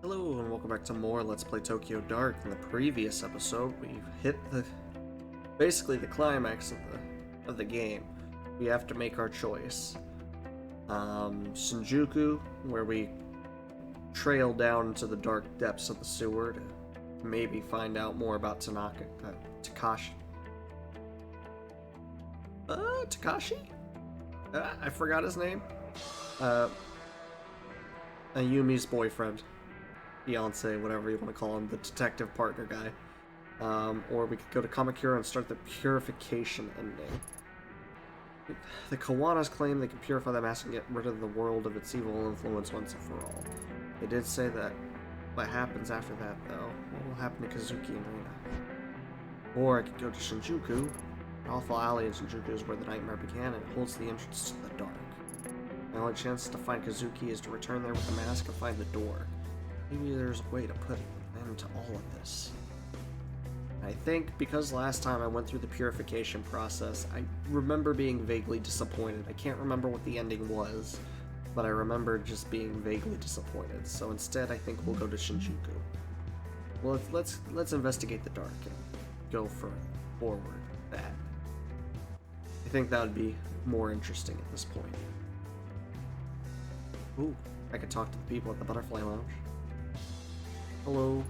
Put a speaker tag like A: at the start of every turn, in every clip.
A: Hello and welcome back to more Let's Play Tokyo Dark. In the previous episode, we hit basically the climax of the game. We have to make our choice. Shinjuku, where we trail down into the dark depths of the sewer to maybe find out more about Takashi. Takashi? I forgot his name. Ayumi's boyfriend. Fiance, whatever you want to call him, the detective partner guy. Or we could go to Kamakura and start the purification ending. The Kawanas claim they can purify the mask and get rid of the world of its evil influence once and for all. They did say that what happens after that, though, what will happen to Kazuki and Rina. Or I could go to Shinjuku. The awful alley in Shinjuku is where the nightmare began, and it holds the entrance to the dark. My only chance to find Kazuki is to return there with the mask and find the door. Maybe there's a way to put an end to all of this. I think because last time I went through the purification process, I remember being vaguely disappointed. I can't remember what the ending was, but I remember just being vaguely disappointed. So instead, I think we'll go to Shinjuku. Well, let's investigate the dark and go forward with that. I think that would be more interesting at this point. Ooh, I could talk to the people at the Butterfly Lounge. Hello.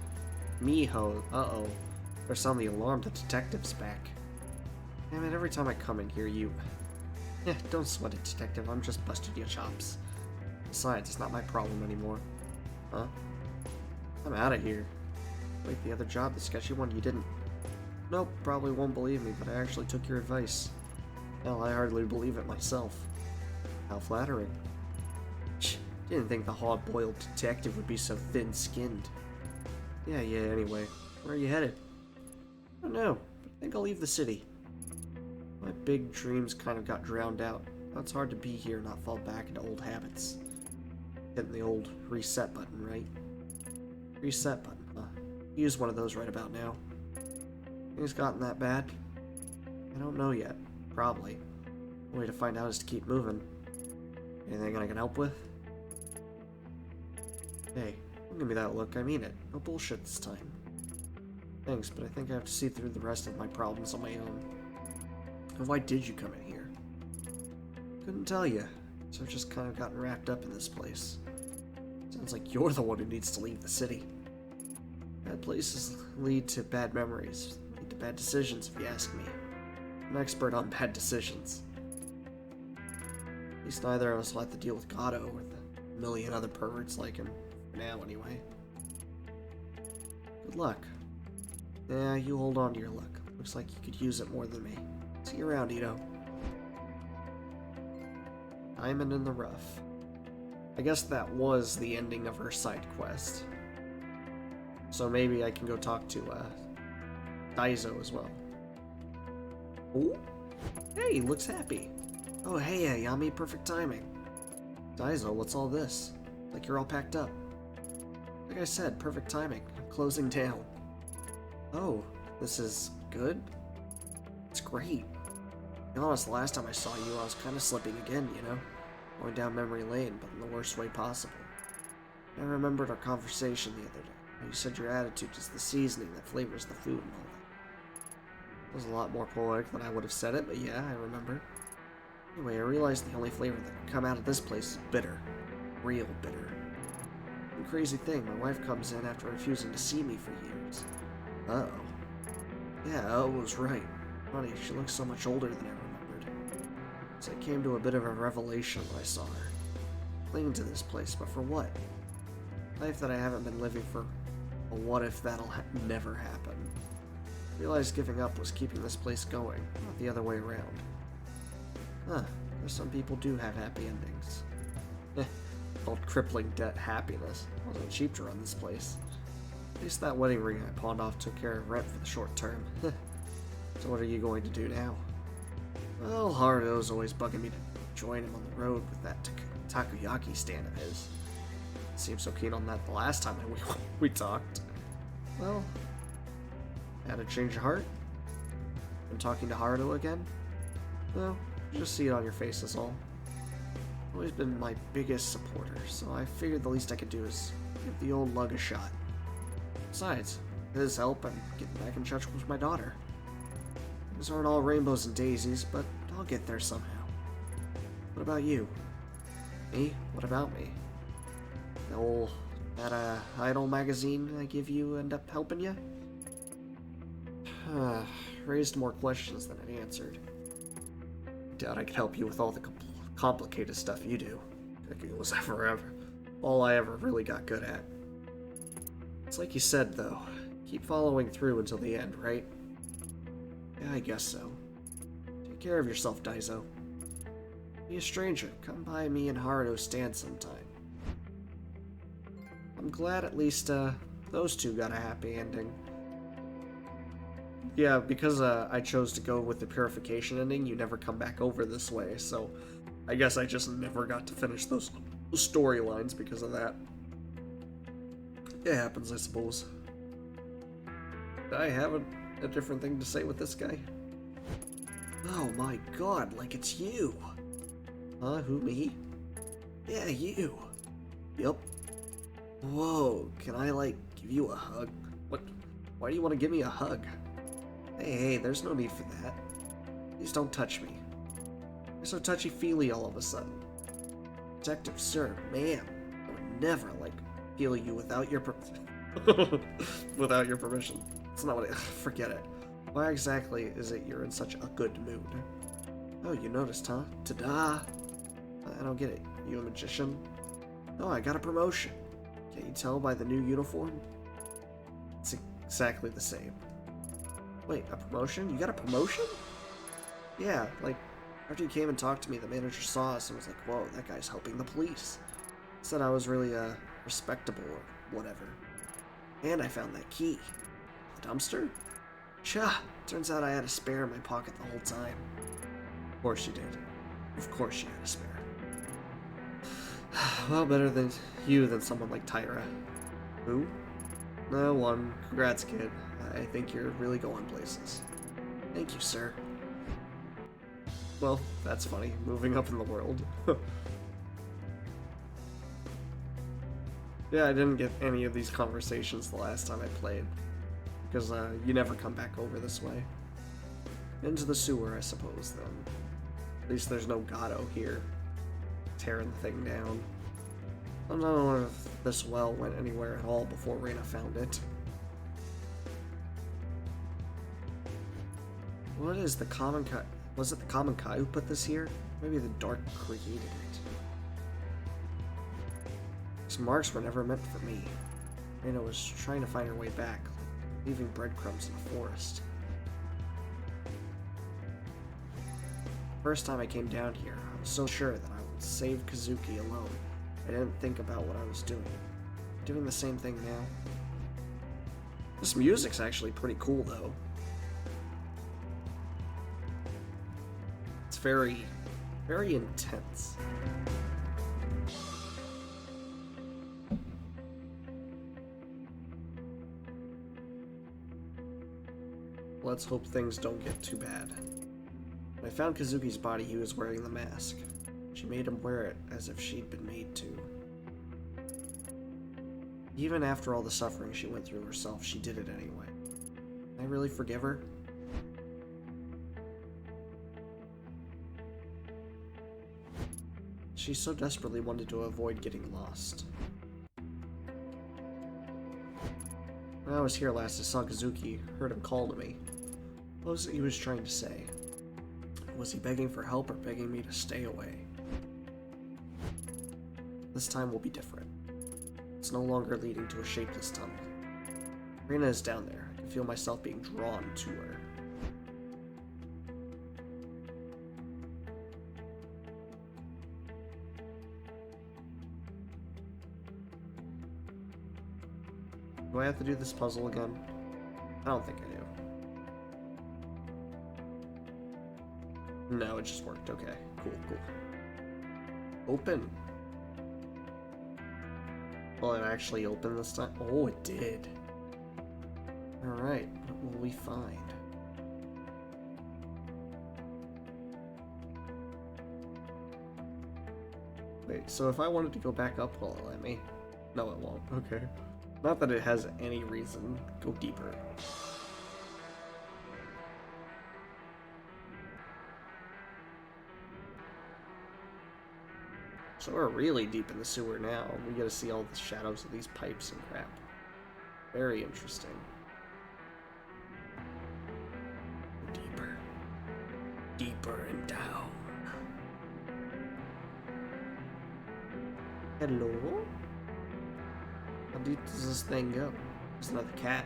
A: Miho. Uh-oh. They're sounding the alarm. The detective's back. Damn it, every time I come in here, you... don't sweat it, detective. I'm just busted your chops. Besides, it's not my problem anymore. Huh? I'm out of here. Wait, the other job, the sketchy one, you didn't... Nope, probably won't believe me, but I actually took your advice. Hell, I hardly believe it myself. How flattering. Didn't think the hard-boiled detective would be so thin-skinned. Yeah, anyway. Where are you headed? I don't know, but I think I'll leave the city. My big dreams kind of got drowned out. Now it's hard to be here and not fall back into old habits. Hitting the old reset button, right? Reset button, huh? Use one of those right about now. Things gotten that bad? I don't know yet. Probably. The way to find out is to keep moving. Anything I can help with? Hey, don't give me that look, I mean it. No bullshit this time. Thanks, but I think I have to see through the rest of my problems on my own. And why did you come in here? Couldn't tell you. So I've just kind of gotten wrapped up in this place. Sounds like you're the one who needs to leave the city. Bad places lead to bad memories. Lead to bad decisions, if you ask me. I'm an expert on bad decisions. At least neither of us will have to deal with Gato or the million other perverts like him. For now, anyway. Good luck. Yeah, you hold on to your luck. Looks like you could use it more than me. See you around, Ito. Diamond in the rough. I guess that was the ending of her side quest. So maybe I can go talk to Daizo as well. Ooh. Hey, he looks happy. Oh, hey, Ayami, perfect timing. Daizo, what's all this? Like you're all packed up. Like I said, perfect timing. I'm closing down. Oh, this is good? It's great. To be honest, the last time I saw you, I was kind of slipping again, you know? Going down memory lane, but in the worst way possible. I remembered our conversation the other day. You said your attitude is the seasoning that flavors the food and all that. It was a lot more poetic than I would have said it, but yeah, I remember. Anyway, I realized the only flavor that can come out of this place is bitter. Real bitter. And crazy thing, my wife comes in after refusing to see me for years. Uh-oh. Yeah, I was right. Funny, she looks so much older than I remembered. So I came to a bit of a revelation when I saw her. Clinging to this place, but for what? Life that I haven't been living for. But what if that'll never happen? I realized giving up was keeping this place going, not the other way around. Huh, guess some people do have happy endings. Called crippling debt happiness. Wasn't cheap to run this place. At least that wedding ring I pawned off took care of rent for the short term. So what are you going to do now? Well, Haruto's always bugging me to join him on the road with that takoyaki stand of his. Seemed so keen on that the last time we talked. Well, had a change of heart? Been talking to Haruto again? No, just see it on your face is all. Always been my biggest supporter, so I figured the least I could do is give the old lug a shot. Besides, with his help, I'm getting back in touch with my daughter. Things aren't all rainbows and daisies, but I'll get there somehow. What about you? Me? What about me? That idol magazine I give you end up helping you? Raised more questions than it answered. Doubt I could help you with all the complicated stuff you do. It was ever all I ever really got good at. It's like you said, though. Keep following through until the end, right? Yeah, I guess so. Take care of yourself, Daizo. Be a stranger. Come by me and Haruno's stand sometime. I'm glad at least those two got a happy ending. Yeah, because I chose to go with the purification ending, you never come back over this way, so I guess I just never got to finish those storylines because of that. It happens, I suppose. Did I have a different thing to say with this guy? Oh my god, like it's you! Huh, who, me? Yeah, you! Yup. Whoa, can I, like, give you a hug? What? Why do you want to give me a hug? Hey, there's no need for that. Please don't touch me. You're so touchy-feely all of a sudden. Detective, sir, ma'am, I would never, like, feel you without your without your permission. It's not what forget it. Why exactly is it you're in such a good mood? Oh, you noticed, huh? Ta-da! I don't get it. You a magician? No, I got a promotion. Can't you tell by the new uniform? It's exactly the same. Wait, a promotion? You got a promotion? Yeah, like, after you came and talked to me, the manager saw us and was like, whoa, that guy's helping the police. Said I was really, respectable or whatever. And I found that key. The dumpster? Cha! Turns out I had a spare in my pocket the whole time. Of course you did. Of course you had a spare. Well, better than you than someone like Tyra. Who? No one. Congrats, kid. I think you're really going places. Thank you, sir. Well, that's funny. Moving up in the world. Yeah, I didn't get any of these conversations the last time I played. Because, you never come back over this way. Into the sewer, I suppose, then. At least there's no Gato here. Tearing the thing down. I don't know if this well went anywhere at all before Reina found it. What is the common Kai? Was it the common Kai who put this here? Maybe the Dark created it. These marks were never meant for me. Reina was trying to find her way back, leaving breadcrumbs in the forest. First time I came down here, I was so sure that I would save Kazuki alone. I didn't think about what I was doing. Doing the same thing now. This music's actually pretty cool, though. It's very, very intense. Let's hope things don't get too bad. When I found Kazuki's body, he was wearing the mask. She made him wear it as if she'd been made to. Even after all the suffering she went through herself, she did it anyway. Can I really forgive her? She so desperately wanted to avoid getting lost. When I was here last, I saw Kazuki, heard him call to me. What was it he was trying to say? Was he begging for help or begging me to stay away? This time will be different. It's no longer leading to a shapeless tunnel. Reina is down there. I can feel myself being drawn to her. Do I have to do this puzzle again? I don't think I do. No, it just worked. Okay, cool. Open. Will it actually open this time? Oh, it did. Alright, what will we find? Wait, so if I wanted to go back up, will it let me? No, it won't. Okay. Not that it has any reason. Go deeper. So we're really deep in the sewer now. We get to see all the shadows of these pipes and crap. Very interesting. Deeper. Deeper and down. Hello? How deep does this thing go? There's another cat.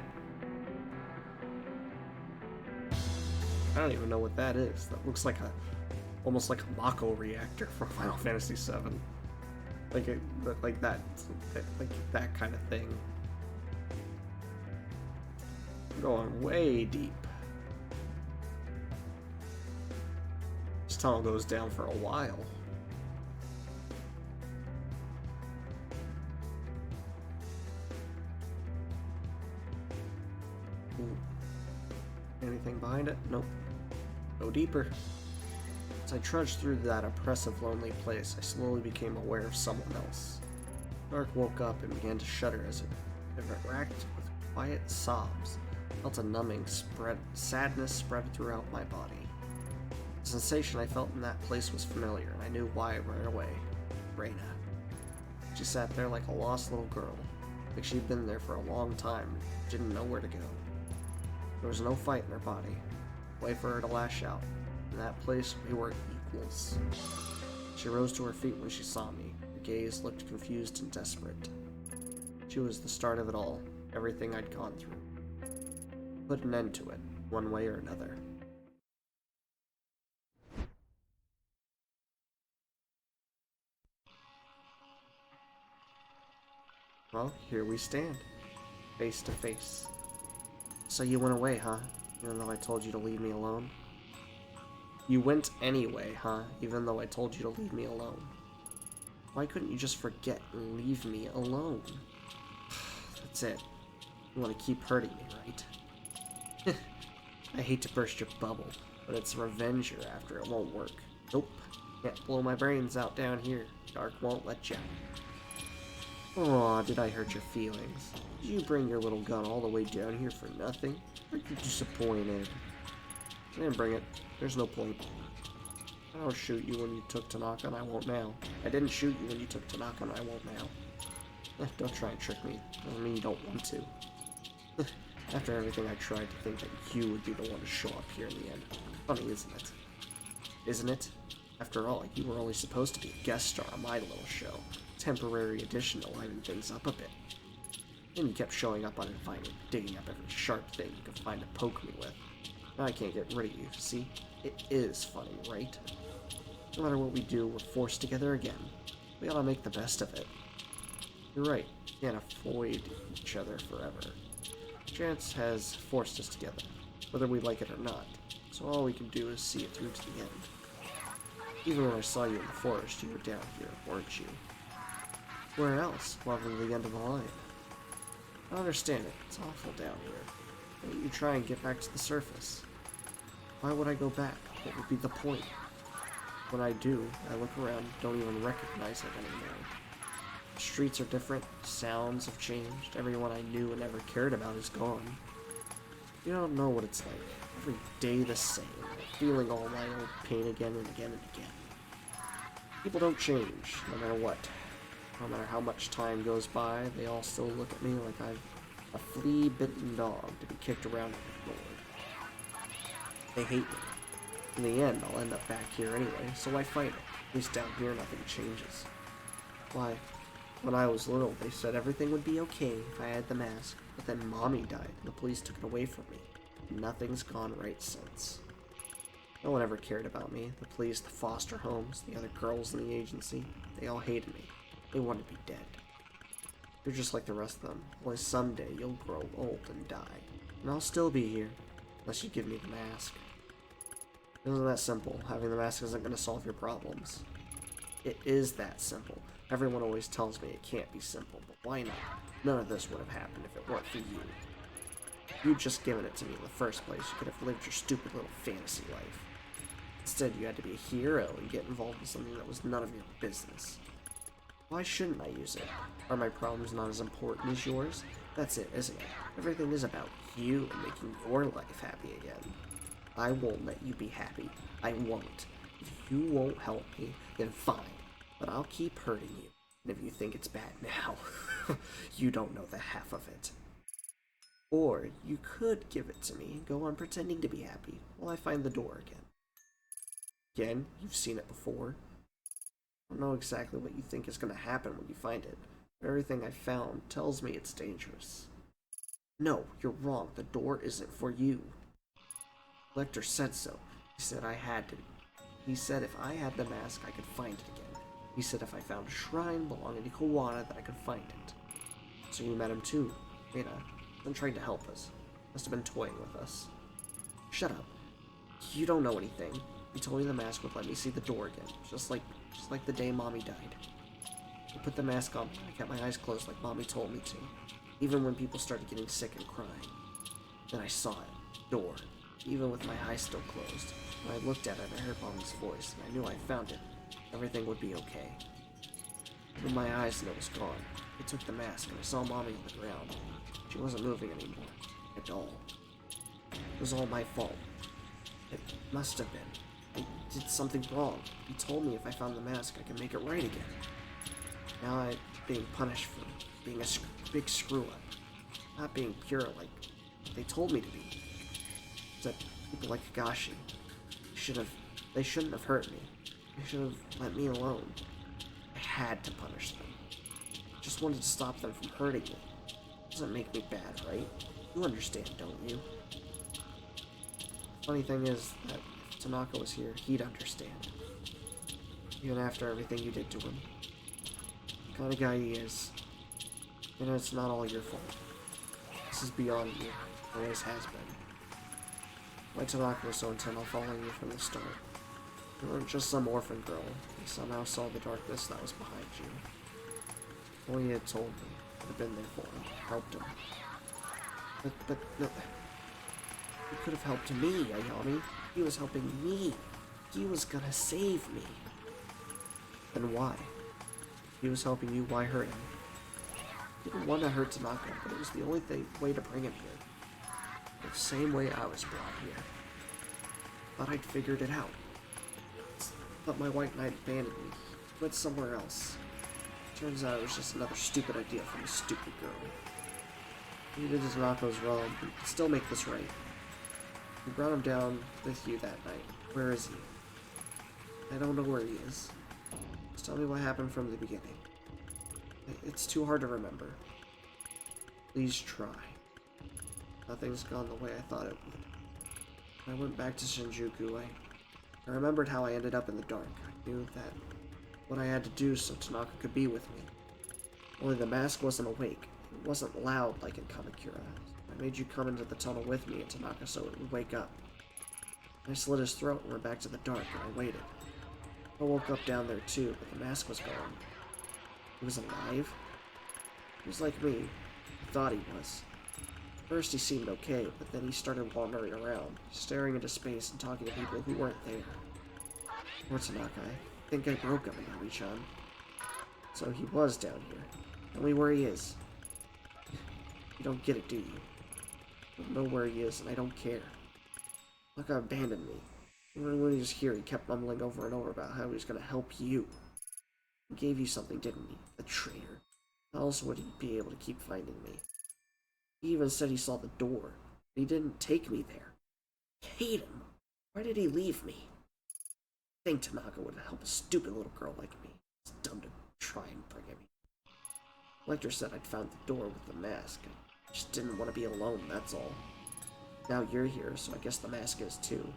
A: I don't even know what that is. That looks like almost like a Mako reactor from Final Fantasy VII. Like that kind of thing. I'm going way deep. This tunnel goes down for a while. Ooh. Anything behind it? Nope. Go deeper. As I trudged through that oppressive, lonely place, I slowly became aware of someone else. Dark woke up and began to shudder as it racked with quiet sobs. I felt a numbing sadness spread throughout my body. The sensation I felt in that place was familiar, and I knew why right away. Reyna. She sat there like a lost little girl, like she'd been there for a long time and didn't know where to go. There was no fight in her body, way for her to lash out. In that place, we were equals. She rose to her feet when she saw me. Her gaze looked confused and desperate. She was the start of it all, everything I'd gone through. Put an end to it, one way or another. Well, here we stand, face to face. So you went away, huh? Even though I told you to leave me alone? You went anyway, huh? Even though I told you to leave me alone. Why couldn't you just forget and leave me alone? That's it. You want to keep hurting me, right? I hate to burst your bubble, but it's revenge you're after. It won't work. Nope. Can't blow my brains out down here. Dark won't let you. Aw, did I hurt your feelings? Did you bring your little gun all the way down here for nothing? Aren't you disappointed? I didn't bring it. There's no point. I don't shoot you when you took Tanaka, and I won't now. I didn't shoot you when you took Tanaka, and I won't now. Don't try and trick me. Doesn't mean you don't want to. After everything, I tried to think that you would be the one to show up here in the end. Funny, isn't it? Isn't it? After all, you were only supposed to be a guest star on my little show. Temporary addition to liven things up a bit. And you kept showing up uninvited, digging up every sharp thing you could find to poke me with. Now I can't get rid of you, see? It is funny, right? No matter what we do, we're forced together again. We gotta make the best of it. You're right, we can't avoid each other forever. Chance has forced us together, whether we like it or not, so all we can do is see it through to the end. Even when I saw you in the forest, you were down here, weren't you? Where else, other than the end of the line? I don't understand it. It's awful down here. Why don't you try and get back to the surface? Why would I go back? What would be the point? When I do, I look around and don't even recognize it anymore. The streets are different, sounds have changed, everyone I knew and ever cared about is gone. You don't know what it's like. Every day the same, feeling all my old pain again and again and again. People don't change, no matter what. No matter how much time goes by, they all still look at me like I'm a flea-bitten dog to be kicked around and ignored. They hate me. In the end, I'll end up back here anyway, so why fight it? At least down here, nothing changes. Why? When I was little, they said everything would be okay if I had the mask, but then Mommy died and the police took it away from me. Nothing's gone right since. No one ever cared about me. The police, the foster homes, the other girls in the agency, they all hated me. They wanted me dead. You're just like the rest of them. Only someday you'll grow old and die. And I'll still be here, unless you give me the mask. It isn't that simple. Having the mask isn't going to solve your problems. It is that simple. Everyone always tells me it can't be simple, but why not? None of this would have happened if it weren't for you. If you'd just given it to me in the first place, you could have lived your stupid little fantasy life. Instead, you had to be a hero and get involved in something that was none of your business. Why shouldn't I use it? Are my problems not as important as yours? That's it, isn't it? Everything is about you and making your life happy again. I won't let you be happy. I won't. If you won't help me, then fine. But I'll keep hurting you. And if you think it's bad now, you don't know the half of it. Or you could give it to me and go on pretending to be happy while I find the door again. Again, you've seen it before. I don't know exactly what you think is going to happen when you find it, but everything I've found tells me it's dangerous. No, you're wrong. The door isn't for you. Lecter said so. He said I had to. He said if I had the mask, I could find it again. He said if I found a shrine belonging to Kawana, that I could find it. So you met him too, Ada. Been trying to help us. Must have been toying with us. Shut up. You don't know anything. He told me the mask would let me see the door again, just like the day Mommy died. I put the mask on, I kept my eyes closed like Mommy told me to, even when people started getting sick and crying. Then I saw it. Door. Even with my eyes still closed. When I looked at it, I heard Mommy's voice, and I knew I found it. Everything would be okay. With my eyes, and it was gone. I took the mask, and I saw Mommy on the ground. She wasn't moving anymore. At all. It was all my fault. It must have been. I did something wrong. He told me if I found the mask, I could make it right again. Now I'm being punished for being a big screw-up. Not being pure like they told me to be. That people like Kagashi they shouldn't have hurt me. They should have let me alone. I had to punish them. I just wanted to stop them from hurting me. It doesn't make me bad, right? You understand, don't you? Funny thing is that if Tanaka was here, he'd understand. Even after everything you did to him. The kind of guy he is. And it's not all your fault. This is beyond you. Always has been. Why Tanaka was so intent on following you from the start. You weren't just some orphan girl. He somehow saw the darkness that was behind you. If only he had told me. I'd have been there for him. Helped him. But no. He could have helped me, Ayami. He was helping me. He was gonna save me. Then why? He was helping you, why hurt him? He didn't want to hurt Tanaka, but it was the only way to bring him here. The same way I was brought here. Thought I'd figured it out. But my white knight abandoned me. Went somewhere else. Turns out it was just another stupid idea from a stupid girl. Even if Tanaka's wrong, we can still make this right. You brought him down with you that night. Where is he? I don't know where he is. Just tell me what happened from the beginning. It's too hard to remember. Please try. Nothing's gone the way I thought it would. When I went back to Shinjuku, I remembered how I ended up in the dark. I knew that what I had to do so Tanaka could be with me. Only the mask wasn't awake. It wasn't loud like in Kamakura. I made you come into the tunnel with me and Tanaka so it would wake up. I slit his throat and went back to the dark and I waited. I woke up down there too, but the mask was gone. He was alive? He was like me. I thought he was. First he seemed okay, but then he started wandering around, staring into space and talking to people who weren't there. Poor Tanaka, I think I broke him, Yami-chan. So he was down here. Tell me where he is. You don't get it, do you? I don't know where he is, and I don't care. Tanaka abandoned me. Even when he was here, he kept mumbling over and over about how he was going to help you. He gave you something, didn't he? The traitor. How else would he be able to keep finding me? He even said he saw the door, but he didn't take me there. I hate him. Why did he leave me? I think Tanaka would help a stupid little girl like me. It's dumb to try and bring him here. Lecter said I'd found the door with the mask. I just didn't want to be alone, that's all. Now you're here, so I guess the mask is too.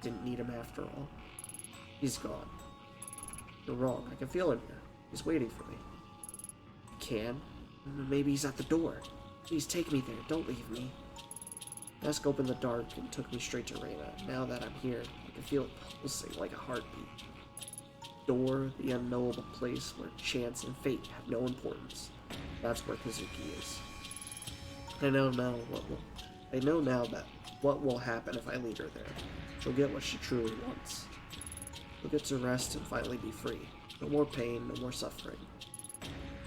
A: Didn't need him after all. He's gone. You're wrong. I can feel him here. He's waiting for me. I can? Maybe he's at the door. Please take me there. Don't leave me. The mask opened the dark and took me straight to Reina. Now that I'm here, I can feel it pulsing like a heartbeat. Door, the unknowable place where chance and fate have no importance. That's where Kazuki is. I know now that what will happen if I lead her there. She'll get what she truly wants. She'll get to rest and finally be free. No more pain, no more suffering.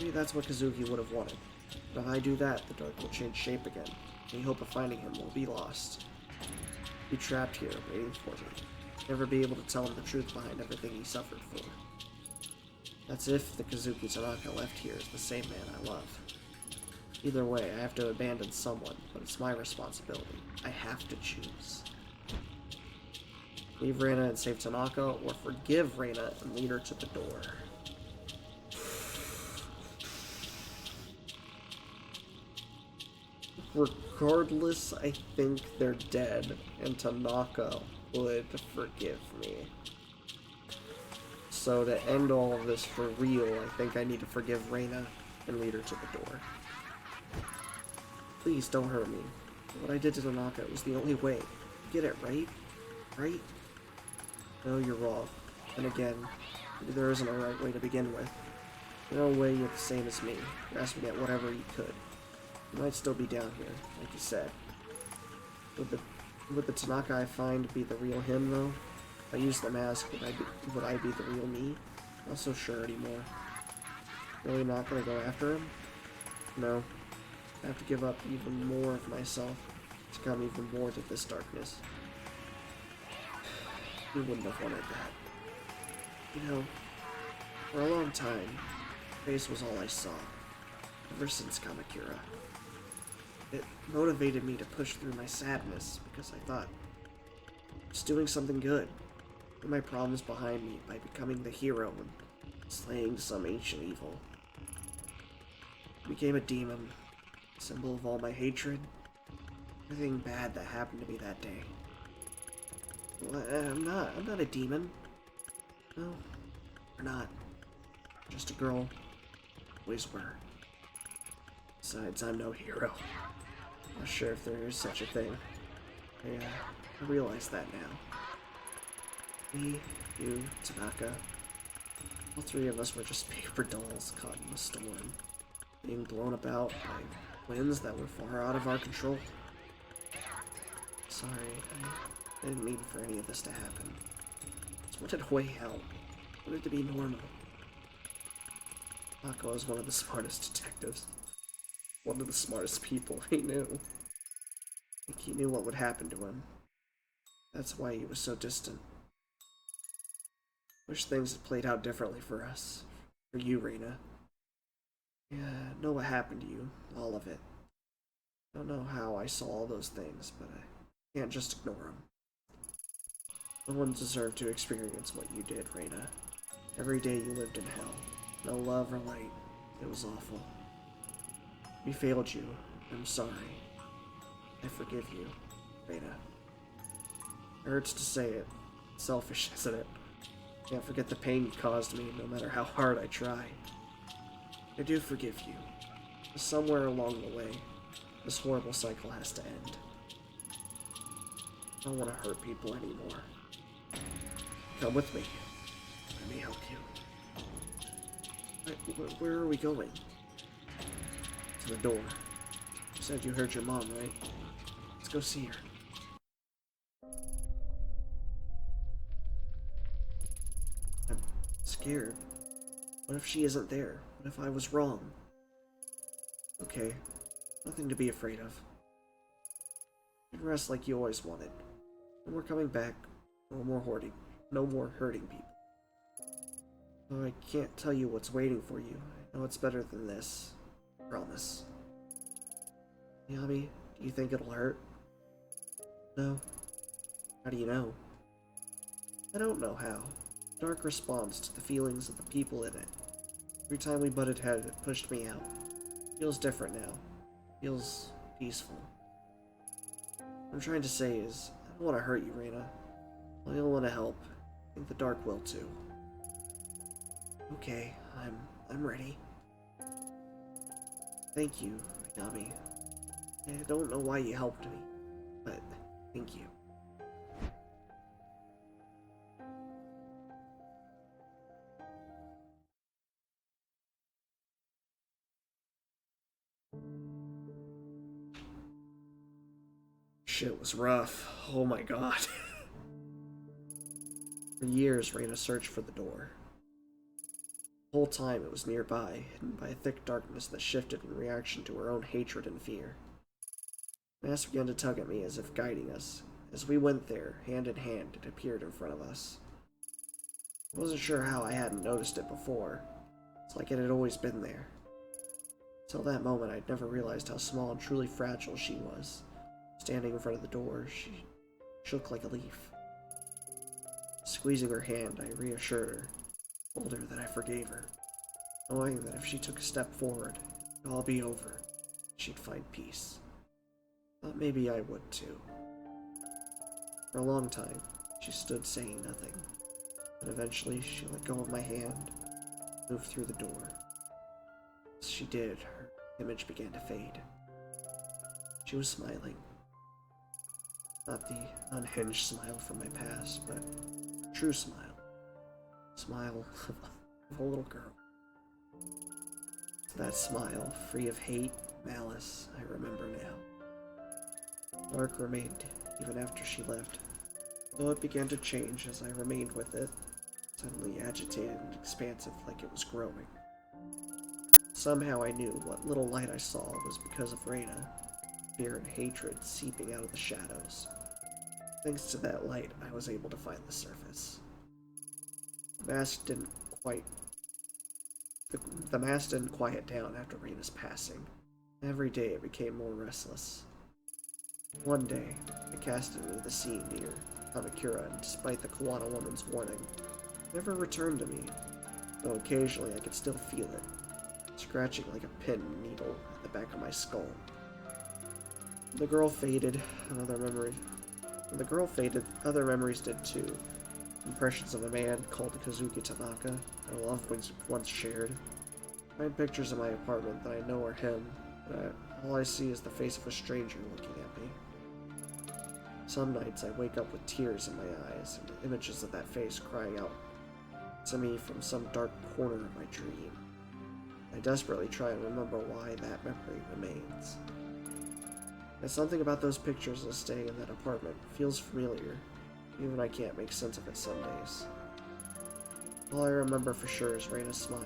A: Maybe that's what Kazuki would have wanted. But if I do that, the dark will change shape again. Any hope of finding him will be lost. Be trapped here, waiting for me. Never be able to tell him the truth behind everything he suffered for. That's if the Kazuki Tanaka left here is the same man I love. Either way, I have to abandon someone, but it's my responsibility. I have to choose. Leave Reina and save Tanaka, or forgive Reina and lead her to the door. Regardless, I think they're dead, and Tanaka would forgive me. So to end all of this for real, I think I need to forgive Reina and lead her to the door. Please don't hurt me. What I did to Tanaka was the only way. Get it, right? Right? No, you're wrong. And again, maybe there isn't a right way to begin with. In no way you're the same as me, grasping at whatever you could. You might still be down here, like you said. Would the Tanaka I find be the real him, though? If I use the mask, would I be the real me? Not so sure anymore. Really not gonna go after him? No. I have to give up even more of myself to come even more to this darkness. You wouldn't have wanted that. You know, for a long time, face was all I saw. Ever since Kamakura. It motivated me to push through my sadness because I thought I was doing something good. Put my problems behind me by becoming the hero and slaying some ancient evil. I became a demon, symbol of all my hatred, everything bad that happened to me that day. Well, I'm not a demon. No, we're not. Just a girl. Always were. Besides, I'm no hero. Not sure if there is such a thing. I realize that now. Me, you, Tanaka. All three of us were just paper dolls caught in a storm, being blown about by winds that were far out of our control. Sorry, I didn't mean for any of this to happen. Just wanted a way out. Wanted to be normal. Tanaka was one of the smartest detectives. One of the smartest people I knew. I think he knew what would happen to him. That's why he was so distant. Wish things had played out differently for us. For you, Reina. Yeah, I know what happened to you. All of it. I don't know how I saw all those things, but I can't just ignore them. No one deserved to experience what you did, Reina. Every day you lived in hell. No love or light. It was awful. We failed you. I'm sorry. I forgive you, Reina. It hurts to say it. Selfish, isn't it? Can't forget the pain you caused me, no matter how hard I try. I do forgive you. But somewhere along the way, this horrible cycle has to end. I don't want to hurt people anymore. Come with me. Let me help you. Where are we going? To the door. You said you heard your mom, right? Let's go see her. I'm scared. What if she isn't there? What if I was wrong? Okay, nothing to be afraid of. You can rest like you always wanted. No more coming back. No more hoarding. No more hurting people. Though I can't tell you what's waiting for you. I know it's better than this. Promise. Yami, do you think it'll hurt? No. How do you know? I don't know how. Dark responds to the feelings of the people in it. Every time we butted heads, it pushed me out. Feels different now. Feels peaceful. What I'm trying to say is, I don't want to hurt you, Reina. I only want to help. I think the dark will too. Okay, I'm ready. Thank you, Yami. I don't know why you helped me, but thank you. Shit was rough. Oh my god. For years, Reina searched for the door. The whole time it was nearby, hidden by a thick darkness that shifted in reaction to her own hatred and fear. The mask began to tug at me as if guiding us. As we went there, hand in hand, it appeared in front of us. I wasn't sure how I hadn't noticed it before. It's like it had always been there. Till that moment, I'd never realized how small and truly fragile she was. Standing in front of the door, she shook like a leaf. Squeezing her hand, I reassured her, told her that I forgave her, knowing that if she took a step forward, it would all be over. She'd find peace. Thought maybe I would too. For a long time, she stood saying nothing. And eventually, she let go of my hand, moved through the door. As she did, her image began to fade. She was smiling. Not the unhinged smile from my past, but a true smile. Smile of a little girl. That smile, free of hate, malice, I remember now. Dark remained even after she left, though it began to change as I remained with it, suddenly agitated and expansive like it was growing. Somehow I knew what little light I saw was because of Reyna, fear and hatred seeping out of the shadows. Thanks to that light, I was able to find the surface. The mask didn't quiet down after Reyna's passing. Every day it became more restless. One day, I cast it into the sea near Kamakura, and despite the Kawana woman's warning, it never returned to me, though occasionally I could still feel it, scratching like a pin needle at the back of my skull. The girl faded, other memories did too. Impressions of a man called Kazuki Tanaka, I loved once shared. I find pictures in my apartment that I know are him, but all I see is the face of a stranger looking at me. Some nights I wake up with tears in my eyes and images of that face crying out to me from some dark corner of my dream. I desperately try and remember why that memory remains. There's something about those pictures of staying in that apartment feels familiar, even I can't make sense of it some days. All I remember for sure is Reyna's smile,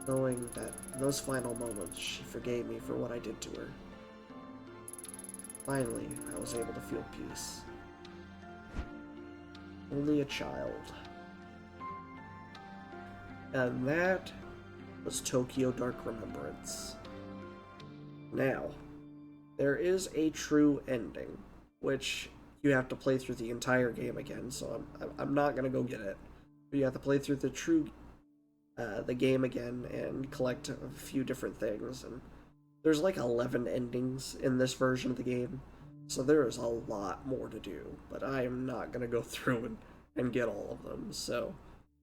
A: knowing that in those final moments she forgave me for what I did to her. Finally, I was able to feel peace. Only a child. And that was Tokyo Dark Remembrance. Now, there is a true ending, which you have to play through the entire game again, so I'm not gonna go get it. But you have to play through the game again and collect a few different things, and there's like 11 endings in this version of the game, so there is a lot more to do, but I am not gonna go through and get all of them, so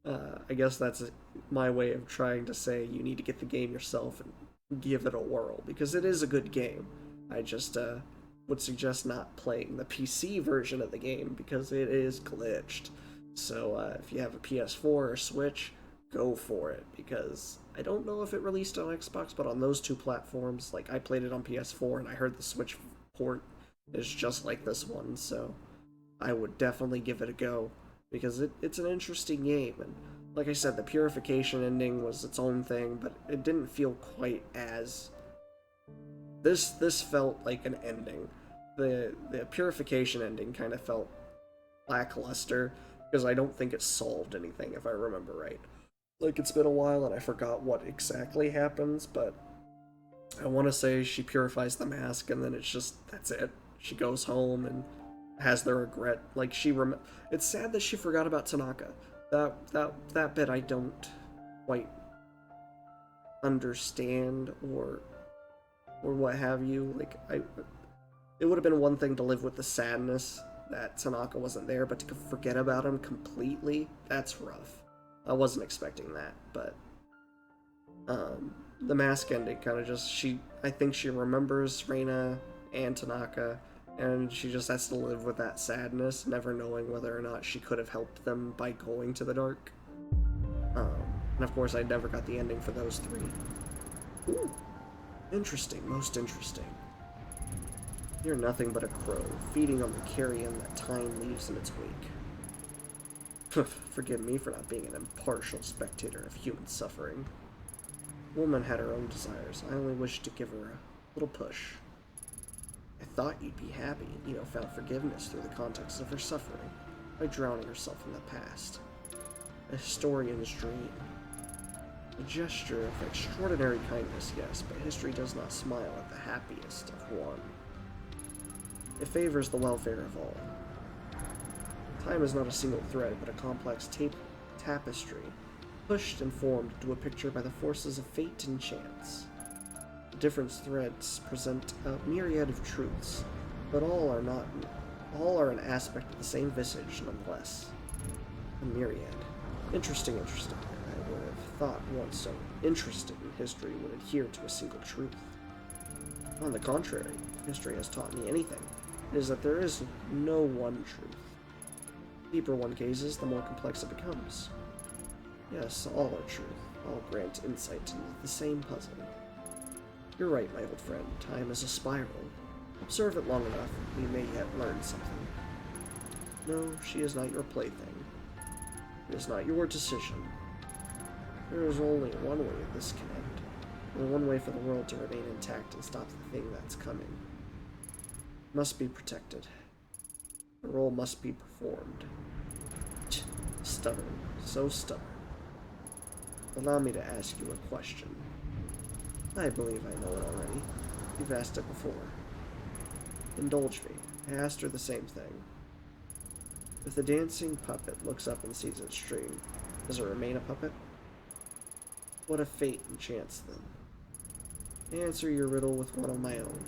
A: I guess that's my way of trying to say you need to get the game yourself and give it a whirl, because it is a good game. I just would suggest not playing the PC version of the game because it is glitched. So if you have a PS4 or Switch, go for it, because I don't know if it released on Xbox, but on those two platforms, like I played it on PS4 and I heard the Switch port is just like this one, so I would definitely give it a go, because it's an interesting game, and like I said, the Purification ending was its own thing, but it didn't feel quite as... This felt like an ending. The Purification ending kind of felt lackluster, because I don't think it solved anything, if I remember right. Like, it's been a while and I forgot what exactly happens, but I want to say she purifies the mask and then it's just, that's it. She goes home and has the regret. Like, it's sad that she forgot about Tanaka. That bit I don't quite understand or what have you. Like, it would have been one thing to live with the sadness that Tanaka wasn't there, but to forget about him completely, that's rough. I wasn't expecting that, but the mask ending kind of just, I think she remembers Reyna and Tanaka, and she just has to live with that sadness, never knowing whether or not she could have helped them by going to the dark. And of course I never got the ending for those three. Ooh. Interesting, most interesting. You're nothing but a crow, feeding on the carrion that time leaves in its wake. Forgive me for not being an impartial spectator of human suffering. The woman had her own desires. I only wished to give her a little push. I thought you'd be happy, found forgiveness through the context of her suffering, by drowning herself in the past. A historian's dream. A gesture of extraordinary kindness, yes, but history does not smile at the happiest of one. It favors the welfare of all. Time is not a single thread, but a complex tapestry, pushed and formed into a picture by the forces of fate and chance. The different threads present a myriad of truths, but all are an aspect of the same visage, nonetheless. A myriad. Interesting. I would have thought one so interested in history would adhere to a single truth. On the contrary, if history has taught me anything, it is that there is no one truth. The deeper one gazes, the more complex it becomes. Yes, all are truth. All grant insight into the same puzzle. You're right, my old friend. Time is a spiral. Observe it long enough, and we may yet learn something. No, she is not your plaything. It is not your decision. There is only one way this can end. Only one way for the world to remain intact and stop the thing that's coming. It must be protected. The role must be performed. Stubborn. So stubborn. Allow me to ask you a question. I believe I know it already. You've asked it before. Indulge me. I asked her the same thing. If the dancing puppet looks up and sees its stream, does it remain a puppet? What a fate and chance, then. I answer your riddle with one of my own.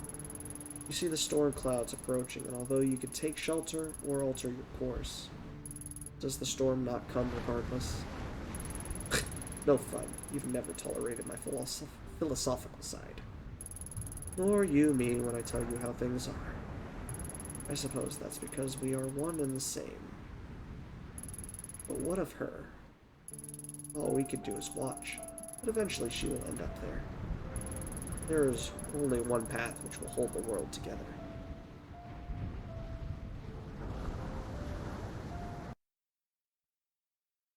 A: You see the storm clouds approaching, and although you could take shelter or alter your course, does the storm not come regardless? No fun. You've never tolerated my philosophical side. Nor you me when I tell you how things are. I suppose that's because we are one and the same. But what of her? All we could do is watch, but eventually she will end up there. There is only one path which will hold the world together.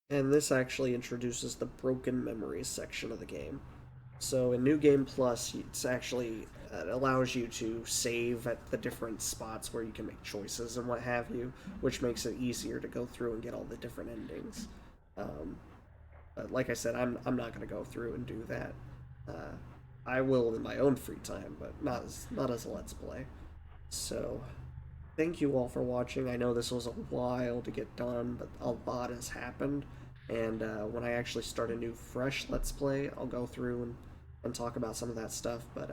A: And this actually introduces the Broken Memories section of the game. So in New Game Plus, it allows you to save at the different spots where you can make choices and what have you, which makes it easier to go through and get all the different endings. But like I said, I'm not going to go through and do that. I will in my own free time, but not as a Let's Play. So, thank you all for watching. I know this was a while to get done, but a lot has happened. And when I actually start a new fresh Let's Play, I'll go through and talk about some of that stuff. But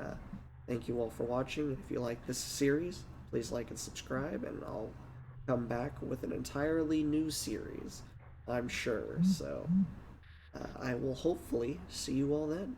A: thank you all for watching. If you like this series, please like and subscribe, and I'll come back with an entirely new series, I'm sure. So I will hopefully see you all then.